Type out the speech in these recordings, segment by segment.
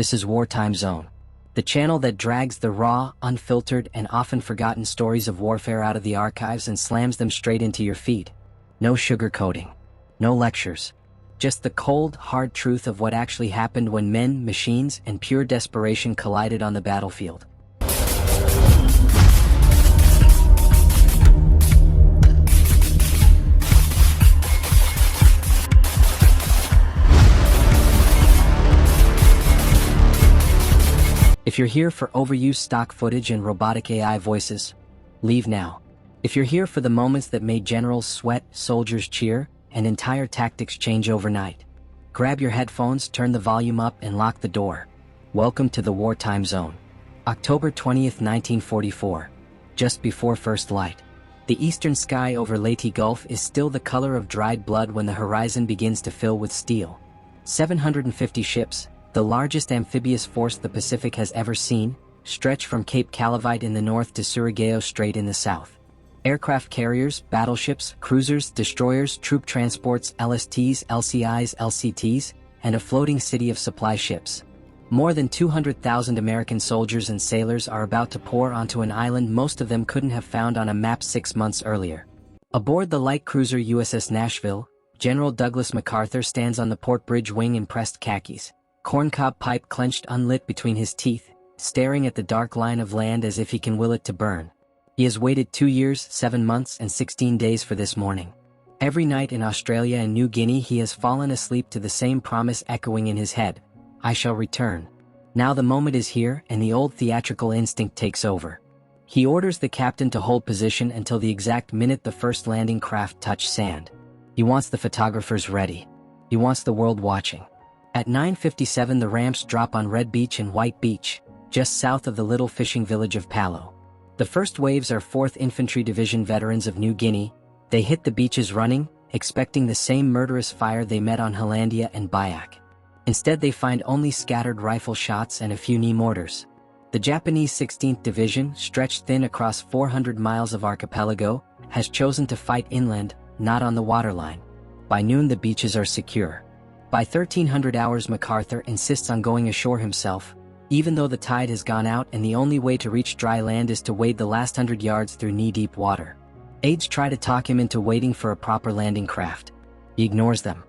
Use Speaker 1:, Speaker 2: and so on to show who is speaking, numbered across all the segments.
Speaker 1: This is Wartime Zone, the channel that drags the raw, unfiltered, and often forgotten stories of warfare out of the archives and slams them straight into your feed. No sugarcoating. No lectures. Just the cold, hard truth of what actually happened when men, machines, and pure desperation collided on the battlefield. If you're here for overused stock footage and robotic AI voices, leave now. If you're here for the moments that made generals sweat, soldiers cheer, and entire tactics change overnight, grab your headphones, turn the volume up, and lock the door. Welcome to the Wartime Zone. October 20th, 1944. Just before first light. The eastern sky over Leyte Gulf is still the color of dried blood when the horizon begins to fill with steel. 750 ships, the largest amphibious force the Pacific has ever seen, stretch from Cape Calavite in the north to Surigao Strait in the south. Aircraft carriers, battleships, cruisers, destroyers, troop transports, LSTs, LCIs, LCTs, and a floating city of supply ships. More than 200,000 American soldiers and sailors are about to pour onto an island most of them couldn't have found on a map 6 months earlier. Aboard the light cruiser USS Nashville, General Douglas MacArthur stands on the port bridge wing in pressed khakis, corncob pipe clenched unlit between his teeth, staring at the dark line of land as if he can will it to burn. He has waited 2 years, 7 months, and 16 days for this morning. Every night in Australia and New Guinea he has fallen asleep to the same promise echoing in his head: I shall return. Now the moment is here and the old theatrical instinct takes over. He orders the captain to hold position until the exact minute the first landing craft touch sand. He wants the photographers ready. He wants the world watching. At 9:57 the ramps drop on Red Beach and White Beach, just south of the little fishing village of Palau. The first waves are 4th Infantry Division veterans of New Guinea. They hit the beaches running, expecting the same murderous fire they met on Hollandia and Biak. Instead they find only scattered rifle shots and a few knee mortars. The Japanese 16th Division, stretched thin across 400 miles of archipelago, has chosen to fight inland, not on the waterline. By noon the beaches are secure. By 1300 hours MacArthur insists on going ashore himself, even though the tide has gone out and the only way to reach dry land is to wade the last 100 yards through knee-deep water. Aides try to talk him into waiting for a proper landing craft. He ignores them.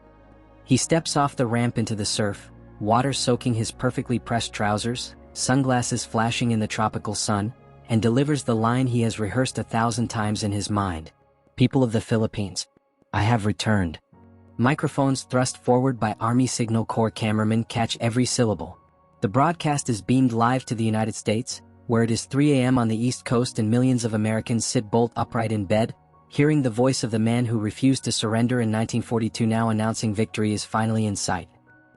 Speaker 1: He steps off the ramp into the surf, water soaking his perfectly pressed trousers, sunglasses flashing in the tropical sun, and delivers the line he has rehearsed 1,000 times in his mind. People of the Philippines, I have returned. Microphones thrust forward by Army Signal Corps cameramen catch every syllable. The broadcast is beamed live to the United States, where it is 3 a.m. on the East Coast and millions of Americans sit bolt upright in bed, hearing the voice of the man who refused to surrender in 1942 now announcing victory is finally in sight.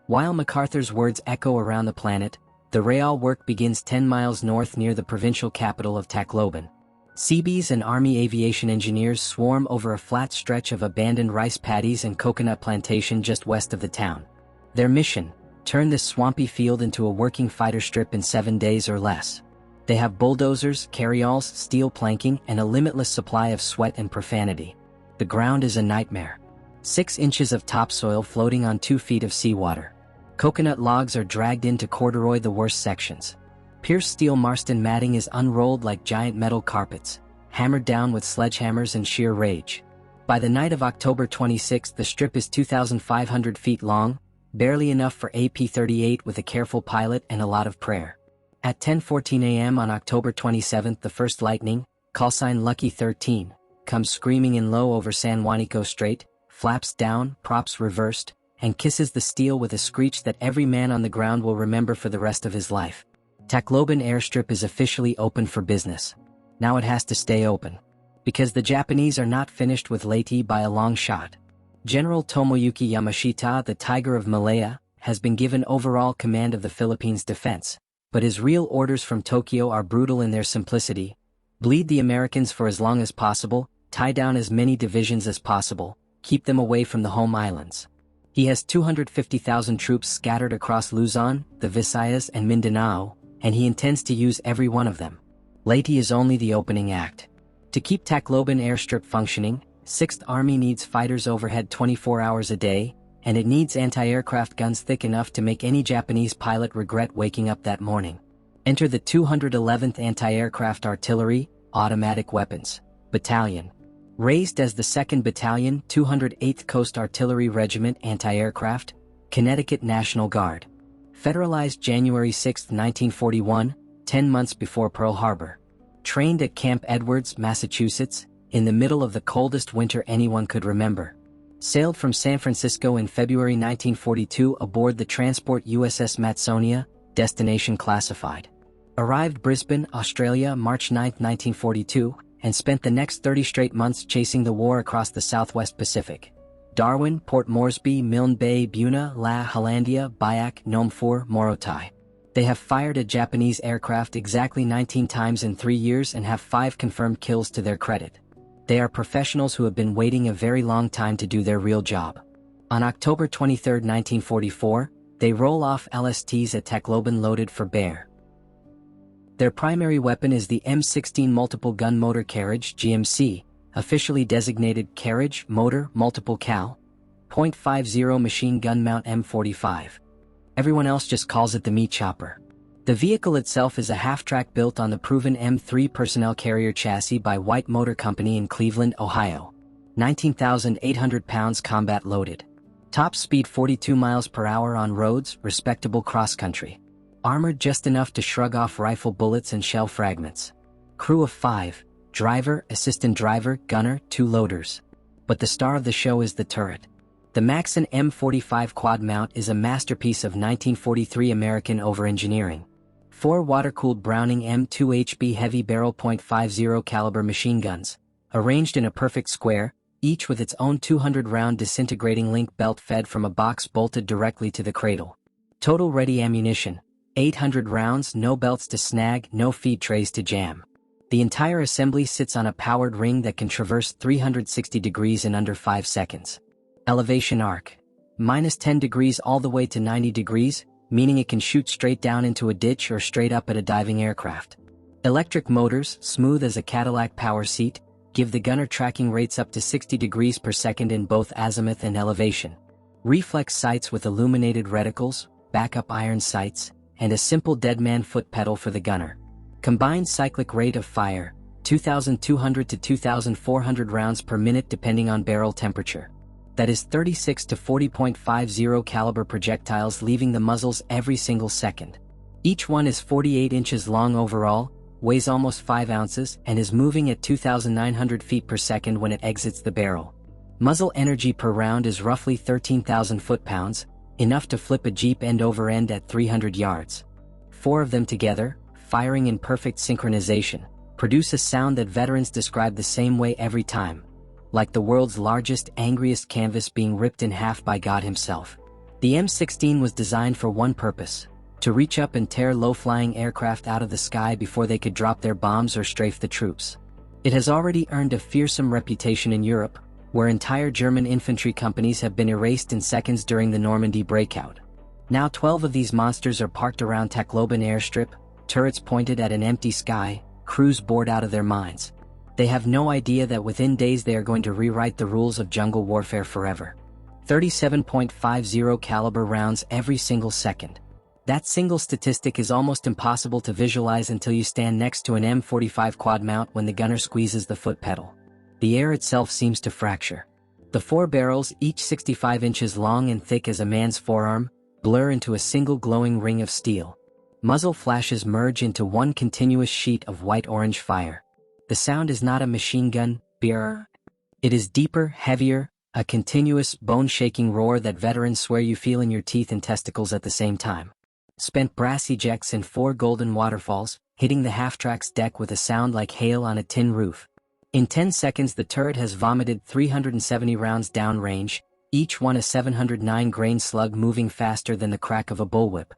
Speaker 1: While MacArthur's words echo around the planet, the real work begins 10 miles north near the provincial capital of Tacloban. Seabees and Army aviation engineers swarm over a flat stretch of abandoned rice paddies and coconut plantation just west of the town. Their mission: turn this swampy field into a working fighter strip in 7 days or less. They have bulldozers, carryalls, steel planking, and a limitless supply of sweat and profanity. The ground is a nightmare. 6 inches of topsoil floating on 2 feet of seawater. Coconut logs are dragged in to corduroy the worst sections. Pierced steel Marston matting is unrolled like giant metal carpets, hammered down with sledgehammers and sheer rage. By the night of October 26, the strip is 2,500 feet long, barely enough for AP-38 with a careful pilot and a lot of prayer. At 10:14 a.m. on October 27, the first lightning, callsign Lucky 13, comes screaming in low over San Juanico Strait, flaps down, props reversed, and kisses the steel with a screech that every man on the ground will remember for the rest of his life. Tacloban airstrip is officially open for business. Now it has to stay open. Because the Japanese are not finished with Leyte by a long shot. General Tomoyuki Yamashita, the Tiger of Malaya, has been given overall command of the Philippines defense, but his real orders from Tokyo are brutal in their simplicity. Bleed the Americans for as long as possible, tie down as many divisions as possible, keep them away from the home islands. He has 250,000 troops scattered across Luzon, the Visayas and Mindanao, and he intends to use every one of them. Leyte is only the opening act. To keep Tacloban airstrip functioning, 6th Army needs fighters overhead 24 hours a day, and it needs anti-aircraft guns thick enough to make any Japanese pilot regret waking up that morning. Enter the 211th Anti-Aircraft Artillery, Automatic Weapons Battalion. Raised as the 2nd Battalion, 208th Coast Artillery Regiment Anti-Aircraft, Connecticut National Guard. Federalized January 6, 1941, 10 months before Pearl Harbor. Trained at Camp Edwards, Massachusetts, in the middle of the coldest winter anyone could remember. Sailed from San Francisco in February 1942 aboard the transport USS Matsonia, destination classified. Arrived Brisbane, Australia, March 9, 1942, and spent the next 30 straight months chasing the war across the Southwest Pacific. Darwin, Port Moresby, Milne Bay, Buna, La Hollandia, Biak, Nomfor, Morotai. They have fired at Japanese aircraft exactly 19 times in 3 years and have 5 confirmed kills to their credit. They are professionals who have been waiting a very long time to do their real job. On October 23, 1944, they roll off LSTs at Tacloban loaded for bear. Their primary weapon is the M16 Multiple Gun Motor Carriage (GMC), officially designated Carriage Motor Multiple Cal. .50 machine gun mount M45. Everyone else just calls it the meatchopper. The vehicle itself is a half-track built on the proven M3 personnel carrier chassis by White Motor Company in Cleveland, Ohio. 19,800 pounds combat loaded. Top speed 42 miles per hour on roads, respectable cross-country. Armored just enough to shrug off rifle bullets and shell fragments. Crew of 5, driver, assistant driver, gunner, 2 loaders. But the star of the show is the turret. The Maxon M45 Quadmount is a masterpiece of 1943 American over-engineering. 4 water-cooled Browning M2HB heavy barrel .50 caliber machine guns, arranged in a perfect square, each with its own 200-round disintegrating link belt fed from a box bolted directly to the cradle. Total ready ammunition, 800 rounds, no belts to snag, no feed trays to jam. The entire assembly sits on a powered ring that can traverse 360 degrees in under 5 seconds. Elevation arc. -10 degrees all the way to 90 degrees, meaning it can shoot straight down into a ditch or straight up at a diving aircraft. Electric motors, smooth as a Cadillac power seat, give the gunner tracking rates up to 60 degrees per second in both azimuth and elevation. Reflex sights with illuminated reticles, backup iron sights, and a simple deadman foot pedal for the gunner. Combined cyclic rate of fire, 2,200 to 2,400 rounds per minute depending on barrel temperature. That is 36 to 40.50 caliber projectiles leaving the muzzles every single second. Each one is 48 inches long overall, weighs almost 5 ounces, and is moving at 2,900 feet per second when it exits the barrel. Muzzle energy per round is roughly 13,000 foot-pounds, enough to flip a Jeep end over end at 300 yards. 4 of them together, firing in perfect synchronization, produce a sound that veterans describe the same way every time. Like the world's largest, angriest canvas being ripped in half by God himself. The M16 was designed for one purpose: to reach up and tear low-flying aircraft out of the sky before they could drop their bombs or strafe the troops. It has already earned a fearsome reputation in Europe, where entire German infantry companies have been erased in seconds during the Normandy breakout. Now 12 of these monsters are parked around Tacloban airstrip, turrets pointed at an empty sky, crews bored out of their minds. They have no idea that within days they are going to rewrite the rules of jungle warfare forever. 37.50 caliber rounds every single second. That single statistic is almost impossible to visualize until you stand next to an M45 Quadmount when the gunner squeezes the foot pedal. The air itself seems to fracture. The 4 barrels, each 65 inches long and thick as a man's forearm, blur into a single glowing ring of steel. Muzzle flashes merge into one continuous sheet of white-orange fire. The sound is not a machine gun, brrr. It is deeper, heavier, a continuous, bone-shaking roar that veterans swear you feel in your teeth and testicles at the same time. Spent brass ejects in 4 golden waterfalls, hitting the half-track's deck with a sound like hail on a tin roof. In 10 seconds the turret has vomited 370 rounds downrange, each one a 709-grain slug moving faster than the crack of a bullwhip.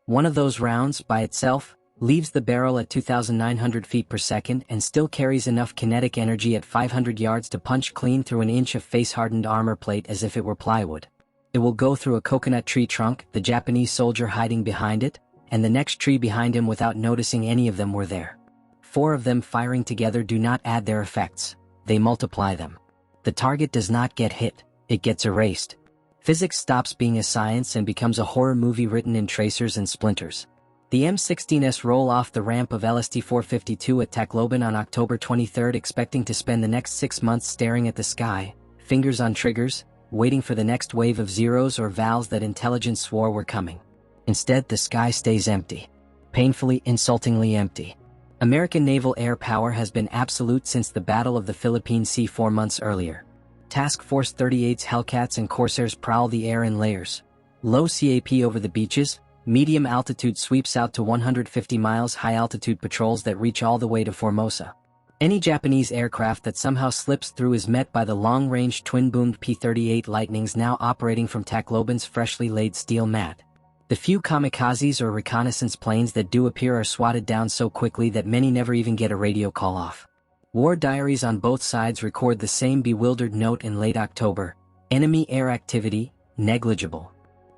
Speaker 1: One of those rounds, by itself, leaves the barrel at 2,900 feet per second and still carries enough kinetic energy at 500 yards to punch clean through an inch of face-hardened armor plate as if it were plywood. It will go through a coconut tree trunk, the Japanese soldier hiding behind it, and the next tree behind him without noticing any of them were there. 4 of them firing together do not add their effects, they multiply them. The target does not get hit, it gets erased. Physics stops being a science and becomes a horror movie written in tracers and splinters. The M16s roll off the ramp of LST-452 at Tacloban on October 23, expecting to spend the next 6 months staring at the sky, fingers on triggers, waiting for the next wave of zeros or vals that intelligence swore were coming. Instead, the sky stays empty. Painfully, insultingly empty. American naval air power has been absolute since the Battle of the Philippine Sea 4 months earlier. Task Force 38's Hellcats and Corsairs prowl the air in layers. Low CAP over the beaches, medium altitude sweeps out to 150 miles, high altitude patrols that reach all the way to Formosa. Any Japanese aircraft that somehow slips through is met by the long-range twin-boomed P-38 Lightnings now operating from Tacloban's freshly laid steel mat. The few kamikazes or reconnaissance planes that do appear are swatted down so quickly that many never even get a radio call off. War diaries on both sides record the same bewildered note in late October: enemy air activity, negligible.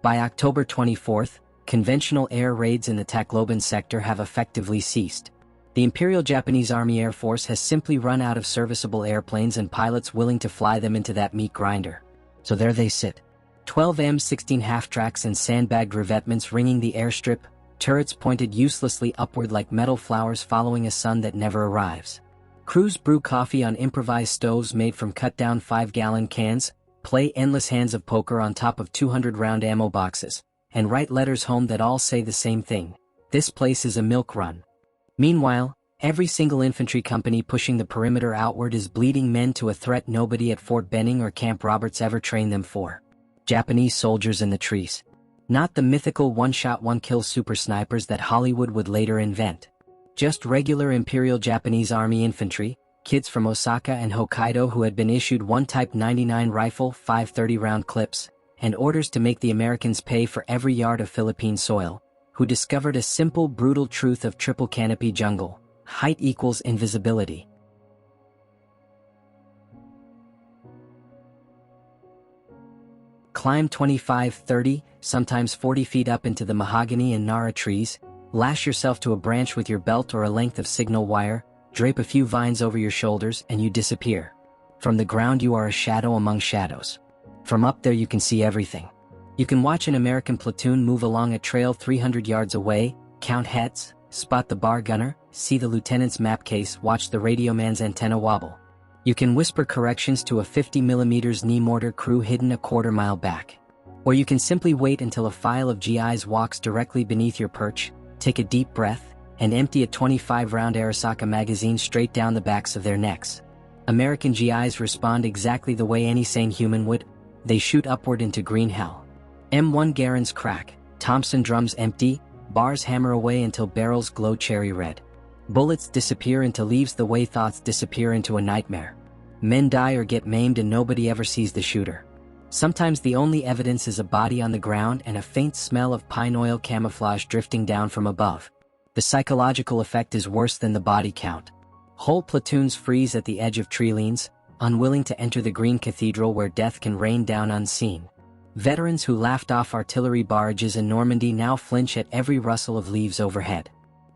Speaker 1: By October 24th, conventional air raids in the Tacloban sector have effectively ceased. The Imperial Japanese Army Air Force has simply run out of serviceable airplanes and pilots willing to fly them into that meat grinder. So there they sit. 12 M16 half-tracks and sandbagged revetments ringing the airstrip, turrets pointed uselessly upward like metal flowers following a sun that never arrives. Crews brew coffee on improvised stoves made from cut-down 5-gallon cans, play endless hands of poker on top of 200-round ammo boxes, and write letters home that all say the same thing: this place is a milk run. Meanwhile, every single infantry company pushing the perimeter outward is bleeding men to a threat nobody at Fort Benning or Camp Roberts ever trained them for. Japanese soldiers in the trees. Not the mythical one-shot one-kill super snipers that Hollywood would later invent. Just regular Imperial Japanese Army infantry, kids from Osaka and Hokkaido who had been issued one Type 99 rifle, 5 30-round clips, and orders to make the Americans pay for every yard of Philippine soil, who discovered a simple, brutal truth of triple canopy jungle: height equals invisibility. Climb 25, 30, sometimes 40 feet up into the mahogany and nara trees, lash yourself to a branch with your belt or a length of signal wire, drape a few vines over your shoulders, and you disappear. From the ground you are a shadow among shadows. From up there you can see everything. You can watch an American platoon move along a trail 300 yards away, count heads, spot the bar gunner, see the lieutenant's map case, watch the radio man's antenna wobble. You can whisper corrections to a 50mm knee mortar crew hidden a quarter-mile back. Or you can simply wait until a file of GIs walks directly beneath your perch, take a deep breath, and empty a 25-round Arisaka magazine straight down the backs of their necks. American GIs respond exactly the way any sane human would. They shoot upward into green hell. M1 Garand's crack, Thompson drums empty, bars hammer away until barrels glow cherry red. Bullets disappear into leaves the way thoughts disappear into a nightmare. Men die or get maimed and nobody ever sees the shooter. Sometimes the only evidence is a body on the ground and a faint smell of pine oil camouflage drifting down from above. The psychological effect is worse than the body count. Whole platoons freeze at the edge of tree lanes, unwilling to enter the green cathedral where death can rain down unseen. Veterans who laughed off artillery barrages in Normandy now flinch at every rustle of leaves overhead.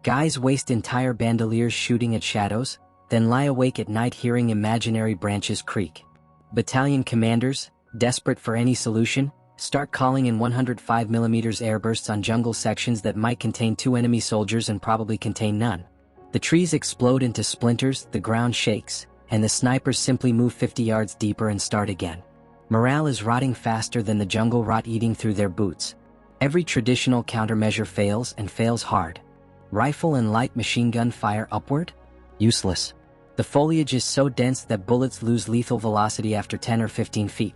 Speaker 1: Guys waste entire bandoliers shooting at shadows, then lie awake at night hearing imaginary branches creak. Battalion commanders, desperate for any solution, start calling in 105mm airbursts on jungle sections that might contain 2 enemy soldiers and probably contain none. The trees explode into splinters, the ground shakes, and the snipers simply move 50 yards deeper and start again. Morale is rotting faster than the jungle rot eating through their boots. Every traditional countermeasure fails and fails hard. Rifle and light machine gun fire upward? Useless. The foliage is so dense that bullets lose lethal velocity after 10 or 15 feet.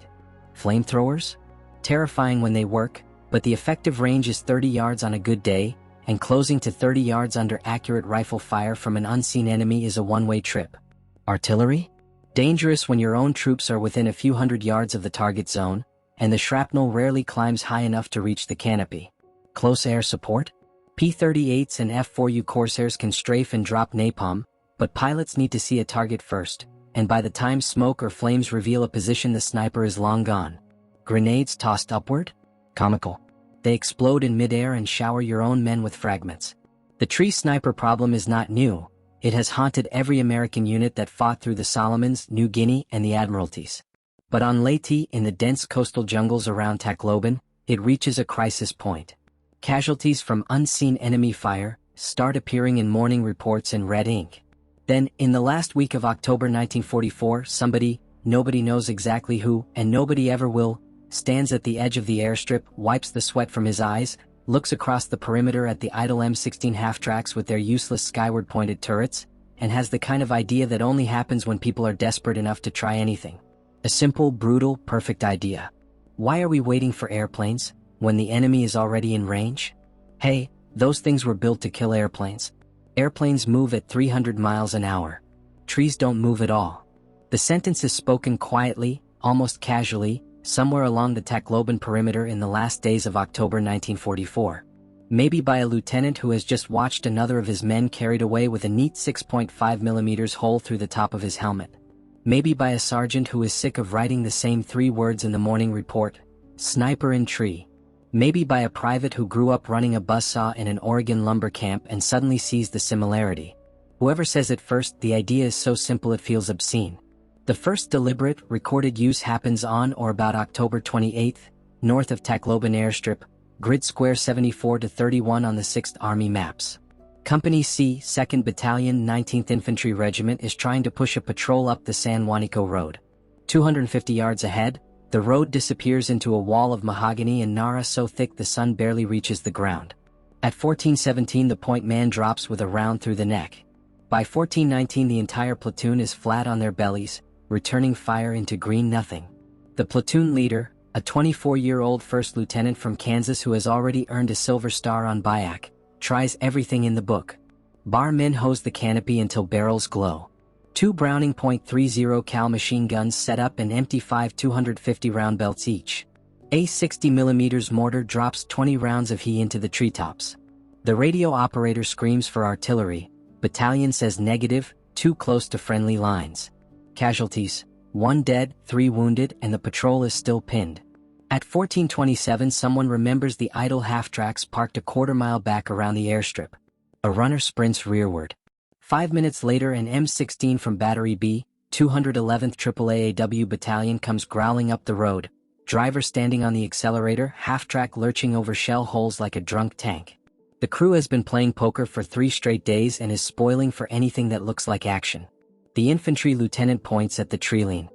Speaker 1: Flamethrowers? Terrifying when they work, but the effective range is 30 yards on a good day, and closing to 30 yards under accurate rifle fire from an unseen enemy is a one-way trip. Artillery? Dangerous when your own troops are within a few hundred yards of the target zone, and the shrapnel rarely climbs high enough to reach the canopy. Close air support? P-38s and F-4U Corsairs can strafe and drop napalm, but pilots need to see a target first, and by the time smoke or flames reveal a position the sniper is long gone. Grenades tossed upward? Comical. They explode in midair and shower your own men with fragments. The tree sniper problem is not new. It has haunted every American unit that fought through the Solomons, New Guinea, and the Admiralties. But on Leyte, in the dense coastal jungles around Tacloban, it reaches a crisis point. Casualties from unseen enemy fire start appearing in morning reports in red ink. Then, in the last week of October 1944, somebody, nobody knows exactly who, and nobody ever will, stands at the edge of the airstrip, wipes the sweat from his eyes, looks across the perimeter at the idle M16 half-tracks with their useless skyward-pointed turrets, and has the kind of idea that only happens when people are desperate enough to try anything. A simple, brutal, perfect idea. Why are we waiting for airplanes, when the enemy is already in range? Hey, those things were built to kill airplanes. Airplanes move at 300 miles an hour. Trees don't move at all. The sentence is spoken quietly, almost casually, somewhere along the Tacloban perimeter in the last days of October 1944. Maybe by a lieutenant who has just watched another of his men carried away with a neat 6.5mm hole through the top of his helmet. Maybe by a sergeant who is sick of writing the same 3 words in the morning report, sniper in tree. Maybe by a private who grew up running a buzzsaw in an Oregon lumber camp and suddenly sees the similarity. Whoever says it first, the idea is so simple it feels obscene. The first deliberate, recorded use happens on or about October 28, north of Tacloban Airstrip, grid square 74-31 on the 6th Army maps. Company C, 2nd Battalion, 19th Infantry Regiment is trying to push a patrol up the San Juanico Road. 250 yards ahead, the road disappears into a wall of mahogany and Nara so thick the sun barely reaches the ground. At 14:17 the point man drops with a round through the neck. By 14:19 the entire platoon is flat on their bellies, returning fire into green nothing. The platoon leader, a 24-year-old first lieutenant from Kansas who has already earned a Silver Star on BIAC, tries everything in the book. Bar men hose the canopy until barrels glow. 2 Browning .30 cal machine guns set up and empty 5 250 round belts each. A 60mm mortar drops 20 rounds of HE into the treetops. The radio operator screams for artillery. Battalion says negative, too close to friendly lines. Casualties: 1 dead, 3 wounded, and the patrol is still pinned. At 14:27 someone remembers the idle half-tracks parked a quarter-mile back around the airstrip. A runner sprints rearward. 5 minutes later an M16 from Battery B, 211th AAAAW Battalion comes growling up the road, driver standing on the accelerator, half-track lurching over shell holes like a drunk tank. The crew has been playing poker for 3 straight days and is spoiling for anything that looks like action. The infantry lieutenant points at the tree line.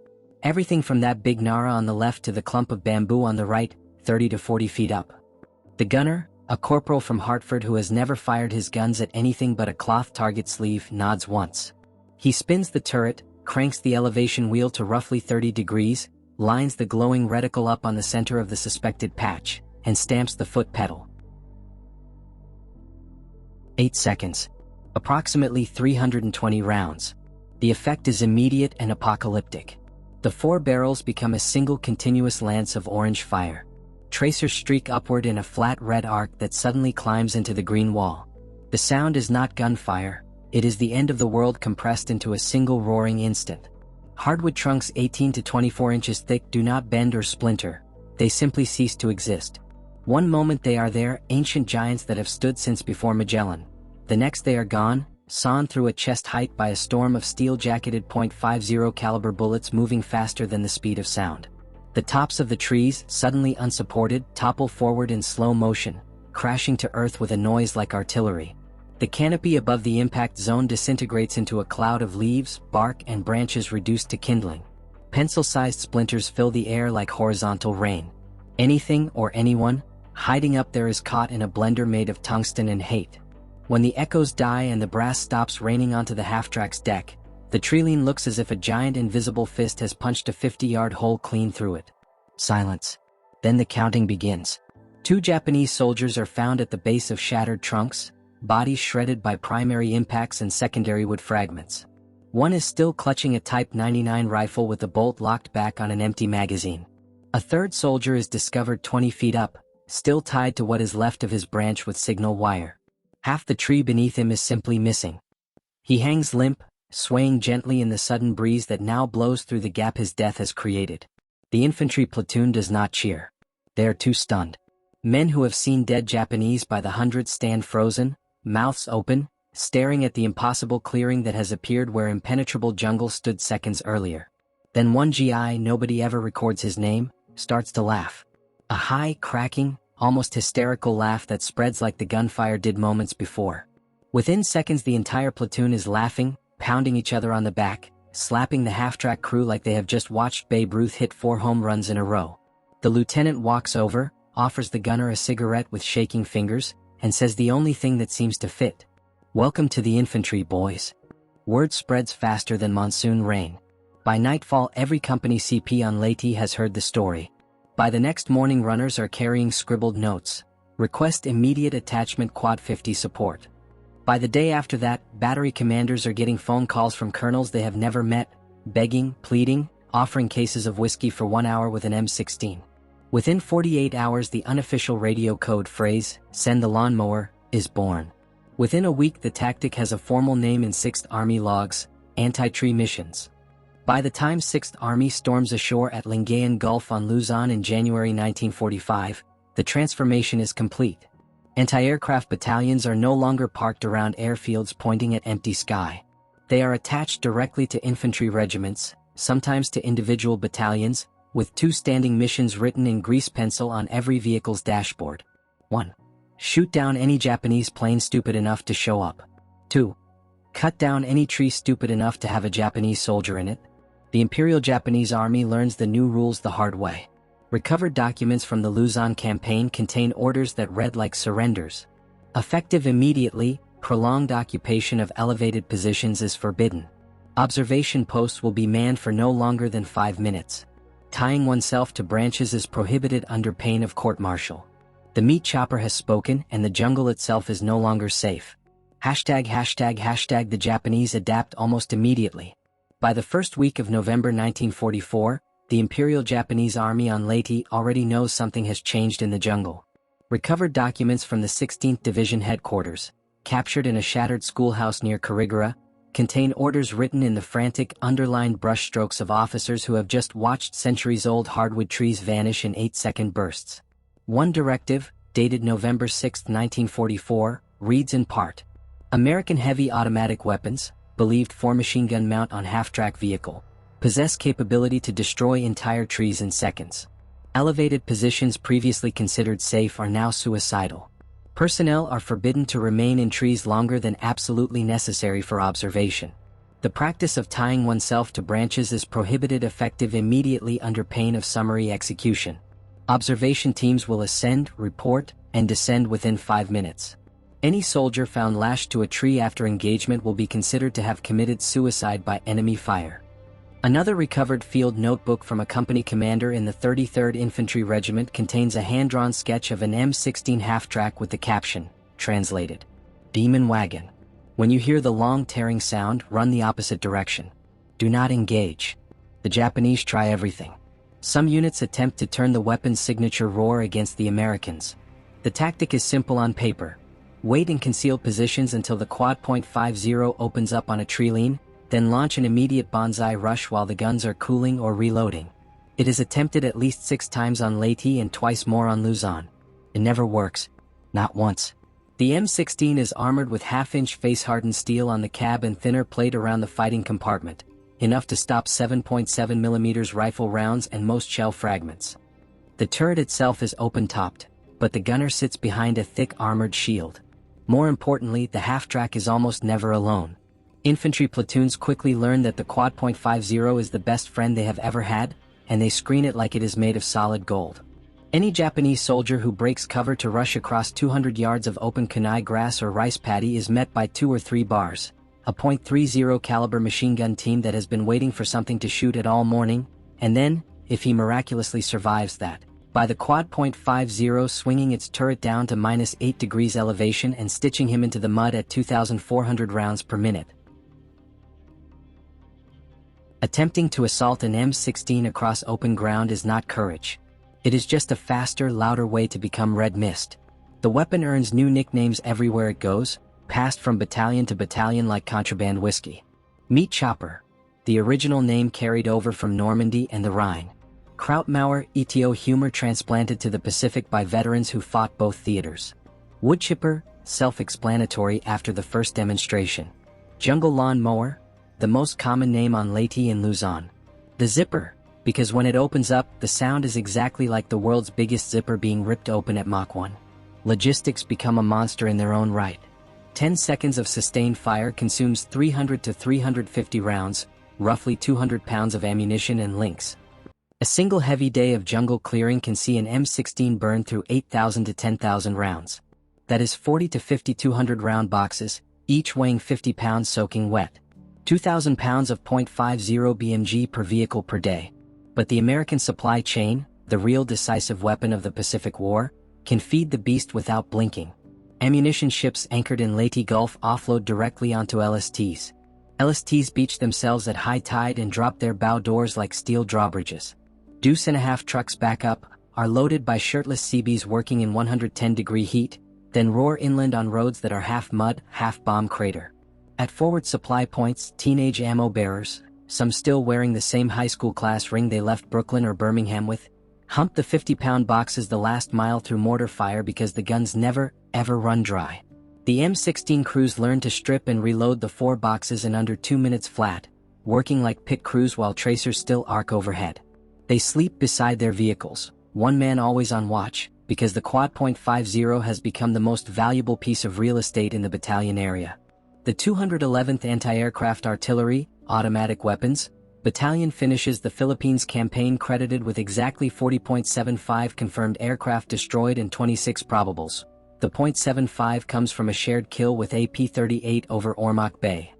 Speaker 1: Everything from that big Nara on the left to the clump of bamboo on the right, 30 to 40 feet up. The gunner, a corporal from Hartford who has never fired his guns at anything but a cloth target sleeve, nods once. He spins the turret, cranks the elevation wheel to roughly 30 degrees, lines the glowing reticle up on the center of the suspected patch, and stamps the foot pedal. 8 seconds. Approximately 320 rounds. The effect is immediate and apocalyptic. The 4 barrels become a single continuous lance of orange fire. Tracers streak upward in a flat red arc that suddenly climbs into the green wall. The sound is not gunfire, it is the end of the world compressed into a single roaring instant. Hardwood trunks 18 to 24 inches thick do not bend or splinter, they simply cease to exist. One moment they are there, ancient giants that have stood since before Magellan. The next they are gone, sawn through at chest height by a storm of steel-jacketed .50 caliber bullets moving faster than the speed of sound. The tops of the trees, suddenly unsupported, topple forward in slow motion, crashing to earth with a noise like artillery. The canopy above the impact zone disintegrates into a cloud of leaves, bark, and branches reduced to kindling. Pencil-sized splinters fill the air like horizontal rain. Anything or anyone hiding up there is caught in a blender made of tungsten and hate. When the echoes die and the brass stops raining onto the half-track's deck, the treeline looks as if a giant invisible fist has punched a 50-yard hole clean through it. Silence. Then the counting begins. 2 Japanese soldiers are found at the base of shattered trunks, bodies shredded by primary impacts and secondary wood fragments. One is still clutching a Type 99 rifle with the bolt locked back on an empty magazine. A 3rd soldier is discovered 20 feet up, still tied to what is left of his branch with signal wire. Half the tree beneath him is simply missing. He hangs limp, swaying gently in the sudden breeze that now blows through the gap his death has created. The infantry platoon does not cheer. They are too stunned. Men who have seen dead Japanese by the hundreds stand frozen, mouths open, staring at the impossible clearing that has appeared where impenetrable jungle stood seconds earlier. Then one GI, nobody ever records his name, starts to laugh. A high, cracking, almost hysterical laugh that spreads like the gunfire did moments before. Within seconds the entire platoon is laughing, pounding each other on the back, slapping the half-track crew like they have just watched Babe Ruth hit 4 home runs in a row. The lieutenant walks over, offers the gunner a cigarette with shaking fingers, and says the only thing that seems to fit. "Welcome to the infantry, boys." Word spreads faster than monsoon rain. By nightfall every company CP on Leyte has heard the story. By the next morning runners are carrying scribbled notes. "Request immediate attachment Quad 50 support." By the day after that, battery commanders are getting phone calls from colonels they have never met, begging, pleading, offering cases of whiskey for 1 hour with an M16. Within 48 hours the unofficial radio code phrase, "Send the lawnmower," is born. Within a week the tactic has a formal name in 6th Army logs, anti-tree missions. By the time 6th Army storms ashore at Lingayen Gulf on Luzon in January 1945, the transformation is complete. Anti-aircraft battalions are no longer parked around airfields pointing at empty sky. They are attached directly to infantry regiments, sometimes to individual battalions, with 2 standing missions written in grease pencil on every vehicle's dashboard. 1. Shoot down any Japanese plane stupid enough to show up. 2. Cut down any tree stupid enough to have a Japanese soldier in it. The Imperial Japanese Army learns the new rules the hard way. Recovered documents from the Luzon campaign contain orders that read like surrenders. Effective immediately, prolonged occupation of elevated positions is forbidden. Observation posts will be manned for no longer than 5 minutes. Tying oneself to branches is prohibited under pain of court-martial. The meat chopper has spoken and the jungle itself is no longer safe. ##### The Japanese adapt almost immediately. By the first week of November 1944, the Imperial Japanese Army on Leyte already knows something has changed in the jungle. Recovered documents from the 16th Division headquarters, captured in a shattered schoolhouse near Carigara, contain orders written in the frantic, underlined brushstrokes of officers who have just watched centuries-old hardwood trees vanish in 8-second bursts. One directive, dated November 6, 1944, reads in part, "American heavy automatic weapons, believed 4 machine gun mount on half-track vehicle, possess capability to destroy entire trees in seconds. Elevated positions previously considered safe are now suicidal. Personnel are forbidden to remain in trees longer than absolutely necessary for observation. The practice of tying oneself to branches is prohibited effective immediately under pain of summary execution. Observation teams will ascend, report, and descend within 5 minutes. Any soldier found lashed to a tree after engagement will be considered to have committed suicide by enemy fire." Another recovered field notebook from a company commander in the 33rd Infantry Regiment contains a hand-drawn sketch of an M16 half-track with the caption, translated, "Demon Wagon. When you hear the long tearing sound, run the opposite direction. Do not engage. The Japanese try everything. Some units attempt to turn the weapon's signature roar against the Americans. The tactic is simple on paper. Wait in concealed positions until the quad .50 opens up on a tree lean, then launch an immediate banzai rush while the guns are cooling or reloading. It is attempted at least 6 times on Leyte and twice more on Luzon. It never works. Not once. The M16 is armored with half-inch face-hardened steel on the cab and thinner plate around the fighting compartment, enough to stop 7.7mm rifle rounds and most shell fragments. The turret itself is open-topped, but the gunner sits behind a thick armored shield. More importantly, the half-track is almost never alone. Infantry platoons quickly learn that the quad .50 is the best friend they have ever had, and they screen it like it is made of solid gold. Any Japanese soldier who breaks cover to rush across 200 yards of open kunai grass or rice paddy is met by 2 or 3 bars, a .30 caliber machine gun team that has been waiting for something to shoot at all morning, and then, if he miraculously survives that, by the quad .50 swinging its turret down to -8 degrees elevation and stitching him into the mud at 2,400 rounds per minute. Attempting to assault an M16 across open ground is not courage. It is just a faster, louder way to become red mist. The weapon earns new nicknames everywhere it goes, passed from battalion to battalion like contraband whiskey. Meat chopper, the original name carried over from Normandy and the Rhine. Krautmower, ETO humor transplanted to the Pacific by veterans who fought both theaters. Wood chipper, self-explanatory after the first demonstration. Jungle lawn mower, the most common name on Leyte and Luzon. The zipper, because when it opens up, the sound is exactly like the world's biggest zipper being ripped open at Mach 1. Logistics become a monster in their own right. 10 seconds of sustained fire consumes 300 to 350 rounds, roughly 200 pounds of ammunition and links. A single heavy day of jungle clearing can see an M16 burn through 8,000 to 10,000 rounds. That is 40 to 5,200 round boxes, each weighing 50 pounds soaking wet. 2,000 pounds of .50 BMG per vehicle per day. But the American supply chain, the real decisive weapon of the Pacific War, can feed the beast without blinking. Ammunition ships anchored in Leyte Gulf offload directly onto LSTs. LSTs beach themselves at high tide and drop their bow doors like steel drawbridges. Deuce-and-a-half trucks back up, are loaded by shirtless Seabees working in 110-degree heat, then roar inland on roads that are half mud, half bomb crater. At forward supply points, teenage ammo bearers, some still wearing the same high school class ring they left Brooklyn or Birmingham with, hump the 50-pound boxes the last mile through mortar fire because the guns never, ever run dry. The M16 crews learn to strip and reload the 4 boxes in under 2 minutes flat, working like pit crews while tracers still arc overhead. They sleep beside their vehicles, one man always on watch, because the Quad.50 has become the most valuable piece of real estate in the battalion area. The 211th Anti-Aircraft Artillery, Automatic Weapons, Battalion finishes the Philippines campaign credited with exactly 40.75 confirmed aircraft destroyed and 26 probables. The .75 comes from a shared kill with AP-38 over Ormoc Bay.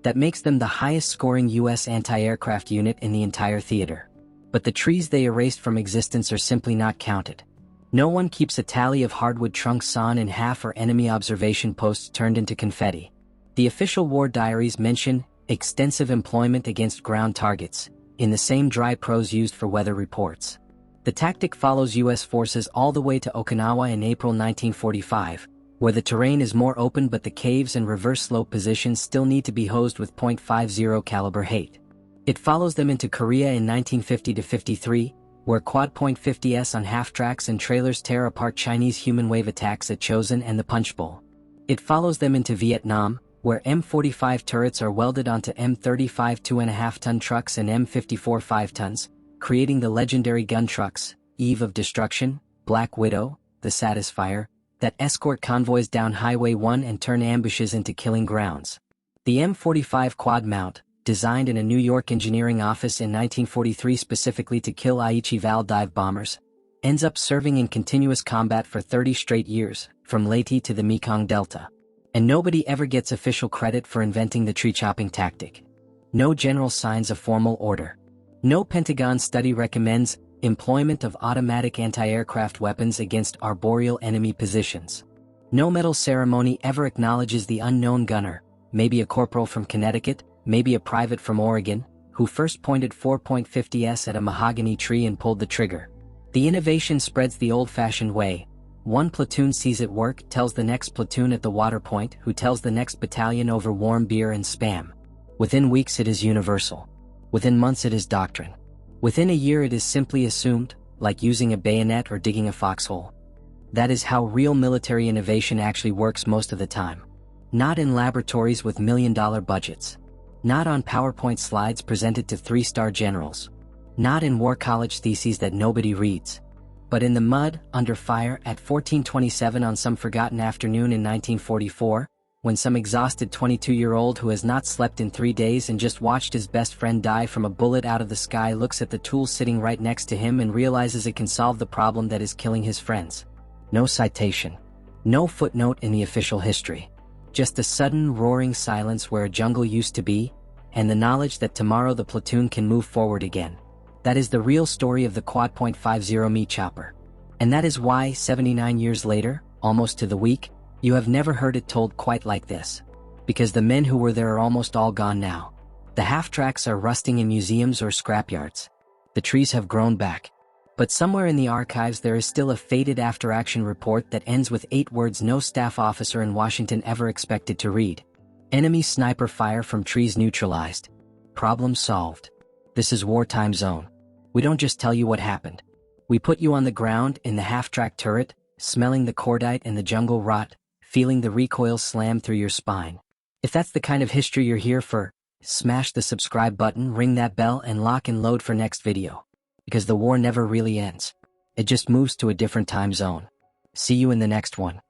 Speaker 1: That makes them the highest-scoring U.S. anti-aircraft unit in the entire theater. But the trees they erased from existence are simply not counted. No one keeps a tally of hardwood trunks sawn in half or enemy observation posts turned into confetti. The official war diaries mention extensive employment against ground targets, in the same dry prose used for weather reports. The tactic follows U.S. forces all the way to Okinawa in April 1945, where the terrain is more open but the caves and reverse slope positions still need to be hosed with .50 caliber hate. It follows them into Korea in 1950-53, where Quad .50s on half-tracks and trailers tear apart Chinese human wave attacks at Chosin and the Punch Bowl. It follows them into Vietnam, where M45 turrets are welded onto M35 2.5-ton trucks and M54 5 tons, creating the legendary gun trucks, Eve of Destruction, Black Widow, the Satisfier, that escort convoys down Highway 1 and turn ambushes into killing grounds. The M45 Quadmount, designed in a New York engineering office in 1943 specifically to kill Aichi Val dive bombers, ends up serving in continuous combat for 30 straight years, from Leyte to the Mekong Delta. And nobody ever gets official credit for inventing the tree-chopping tactic. No general signs of formal order. No Pentagon study recommends employment of automatic anti-aircraft weapons against arboreal enemy positions. No medal ceremony ever acknowledges the unknown gunner, maybe a corporal from Connecticut, maybe a private from Oregon, who first pointed 4.50s at a mahogany tree and pulled the trigger. The innovation spreads the old-fashioned way. One platoon sees it work, tells the next platoon at the water point, who tells the next battalion over warm beer and Spam. Within weeks it is universal. Within months it is doctrine. Within a year it is simply assumed, like using a bayonet or digging a foxhole. That is how real military innovation actually works most of the time. Not in laboratories with million-dollar budgets. Not on PowerPoint slides presented to 3-star generals. Not in war college theses that nobody reads. But in the mud, under fire, at 1427 on some forgotten afternoon in 1944, when some exhausted 22-year-old who has not slept in 3 days and just watched his best friend die from a bullet out of the sky looks at the tool sitting right next to him and realizes it can solve the problem that is killing his friends. No citation. No footnote in the official history. Just a sudden roaring silence where a jungle used to be, and the knowledge that tomorrow the platoon can move forward again. That is the real story of the Quad.50 meatchopper. And that is why, 79 years later, almost to the week, you have never heard it told quite like this. Because the men who were there are almost all gone now. The half-tracks are rusting in museums or scrapyards. The trees have grown back. But somewhere in the archives there is still a faded after-action report that ends with 8 words no staff officer in Washington ever expected to read. Enemy sniper fire from trees neutralized. Problem solved. This is wartime zone. We don't just tell you what happened. We put you on the ground in the half-track turret, smelling the cordite and the jungle rot, feeling the recoil slam through your spine. If that's the kind of history you're here for, Smash the subscribe button, ring that bell, and lock and load for next video. Because the war never really ends. It just moves to a different time zone. See you in the next one.